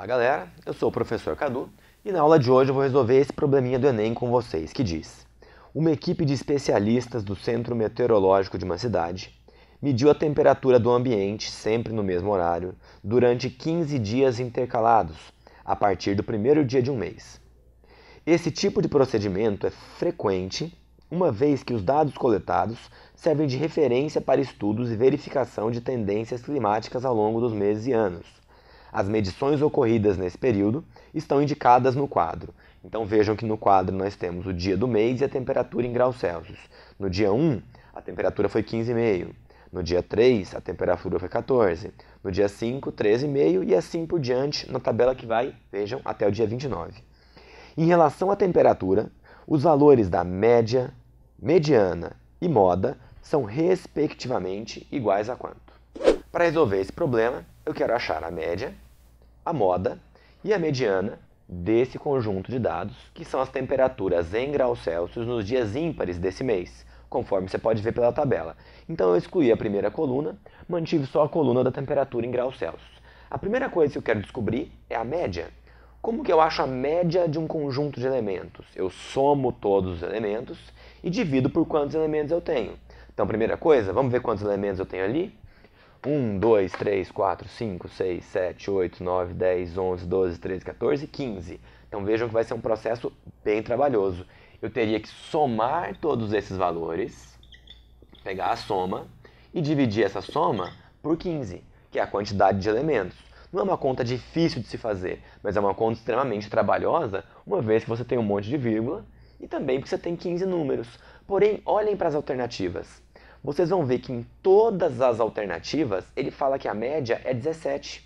Fala galera, eu sou o professor Cadu e na aula de hoje eu vou resolver esse probleminha do Enem com vocês, que diz: uma equipe de especialistas do Centro Meteorológico de uma cidade mediu a temperatura do ambiente, sempre no mesmo horário, durante 15 dias intercalados, a partir do primeiro dia de um mês. Esse tipo de procedimento é frequente, uma vez que os dados coletados servem de referência para estudos e verificação de tendências climáticas ao longo dos meses e anos. As medições ocorridas nesse período estão indicadas no quadro. Então vejam que no quadro nós temos o dia do mês e a temperatura em graus Celsius. No dia 1, a temperatura foi 15,5. No dia 3, a temperatura foi 14. No dia 5, 13,5 e assim por diante na tabela que vai, vejam, até o dia 29. Em relação à temperatura, os valores da média, mediana e moda são respectivamente iguais a quanto? Para resolver esse problema, eu quero achar a média, a moda e a mediana desse conjunto de dados, que são as temperaturas em graus Celsius nos dias ímpares desse mês, conforme você pode ver pela tabela. Então eu excluí a primeira coluna, mantive só a coluna da temperatura em graus Celsius. A primeira coisa que eu quero descobrir é a média. Como que eu acho a média de um conjunto de elementos? Eu somo todos os elementos e divido por quantos elementos eu tenho. Então, primeira coisa, vamos ver quantos elementos eu tenho ali? 1, 2, 3, 4, 5, 6, 7, 8, 9, 10, 11, 12, 13, 14, 15. Então vejam que vai ser um processo bem trabalhoso. Eu teria que somar todos esses valores, pegar a soma e dividir essa soma por 15, que é a quantidade de elementos. Não é uma conta difícil de se fazer, mas é uma conta extremamente trabalhosa, uma vez que você tem um monte de vírgula e também porque você tem 15 números. Porém, olhem para as alternativas. Vocês vão ver que em todas as alternativas ele fala que a média é 17.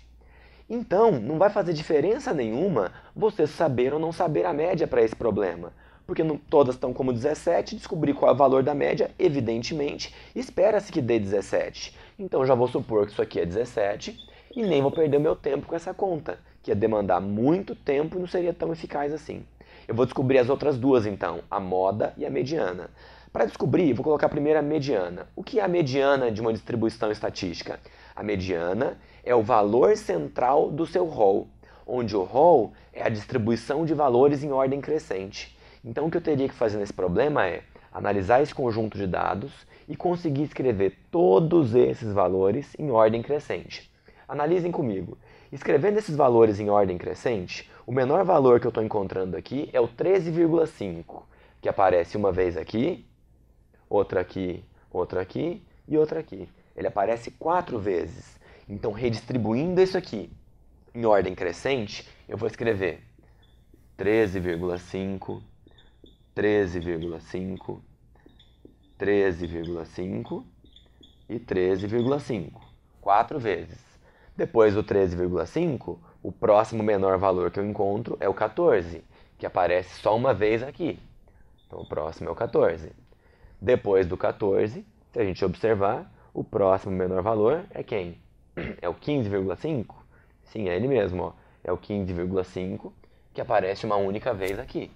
Então, não vai fazer diferença nenhuma você saber ou não saber a média para esse problema. Porque todas estão como 17, descobrir qual é o valor da média, evidentemente, espera-se que dê 17. Então, já vou supor que isso aqui é 17 e nem vou perder o meu tempo com essa conta, que ia demandar muito tempo e não seria tão eficaz assim. Eu vou descobrir as outras duas então, a moda e a mediana. Para descobrir, vou colocar primeiro a mediana. O que é a mediana de uma distribuição estatística? A mediana é o valor central do seu rol, onde o rol é a distribuição de valores em ordem crescente. Então o que eu teria que fazer nesse problema é analisar esse conjunto de dados e conseguir escrever todos esses valores em ordem crescente. Analisem comigo. Escrevendo esses valores em ordem crescente, o menor valor que eu estou encontrando aqui é o 13,5, que aparece uma vez aqui, outra aqui e outra aqui. Ele aparece 4 vezes. Então, redistribuindo isso aqui em ordem crescente, eu vou escrever 13,5, 13,5, 13,5 e 13,5. 4 vezes. Depois do 13,5, o próximo menor valor que eu encontro é o 14, que aparece só uma vez aqui. Então, o próximo é o 14. Depois do 14, se a gente observar, o próximo menor valor é quem? É o 15,5? Sim, é ele mesmo, ó. É o 15,5 que aparece uma única vez aqui.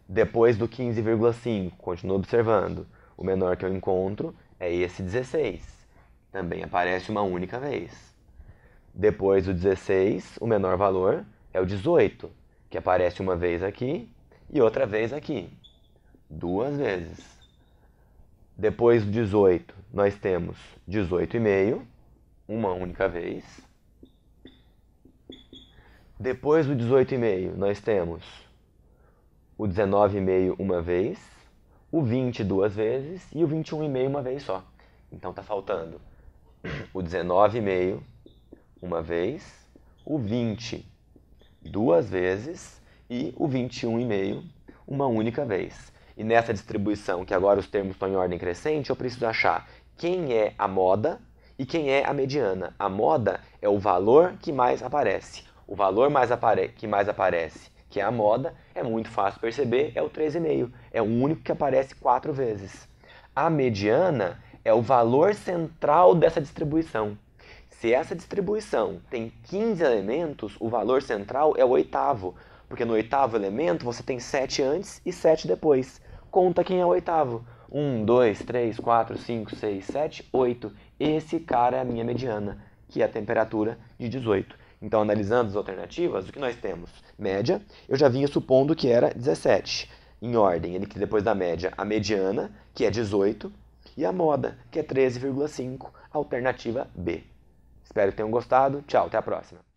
Depois do 15,5, continuo observando, o menor que eu encontro é esse 16. Também aparece uma única vez. Depois do 16, o menor valor é o 18, que aparece uma vez aqui e outra vez aqui. 2 vezes. Depois do 18, nós temos 18,5, uma única vez. Depois do 18,5, nós temos o 19,5 uma vez, o 20 duas vezes e o 21,5 uma vez só. Então está faltando o 19,5 uma vez, o 20 duas vezes e o 21,5 uma única vez. E nessa distribuição, que agora os termos estão em ordem crescente, eu preciso achar quem é a moda e quem é a mediana. A moda é o valor que mais aparece. O valor que mais aparece, que é a moda, é muito fácil perceber, é o 13,5. É o único que aparece 4 vezes. A mediana é o valor central dessa distribuição. Se essa distribuição tem 15 elementos, o valor central é o oitavo, porque no oitavo elemento você tem 7 antes e 7 depois. Conta quem é o oitavo. 1, 2, 3, 4, 5, 6, 7, 8. Esse cara é a minha mediana. que é a temperatura de 18. Então, analisando as alternativas, o que nós temos? Média, eu já vinha supondo que era 17. Em ordem, ele que depois da média, a mediana, que é 18, e a moda, que é 13,5, alternativa B. Espero que tenham gostado. Tchau, até a próxima.